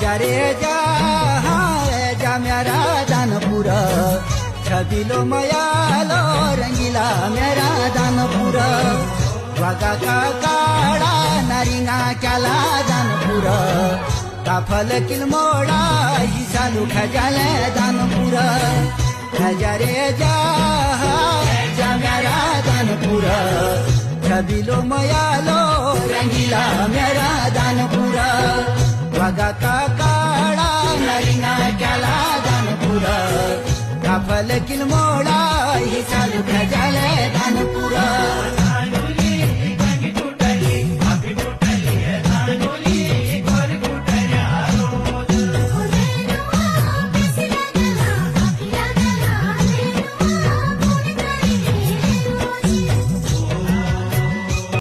जा रे जा मेरा दानपुर छबिलो मयालो रंगीला मेरा दानपुर वागा का काळा नारिंगा क्याला दानपुर काफल किलमोडा ही सालू खजाले दानपुर जा रे जा मेरा दानपुर छबिलो मयालो रंगीला मेरा दानपुर वागा का काळा नारिंगा क्याला दानपुर काफल किलमोडा ही सालू खजाले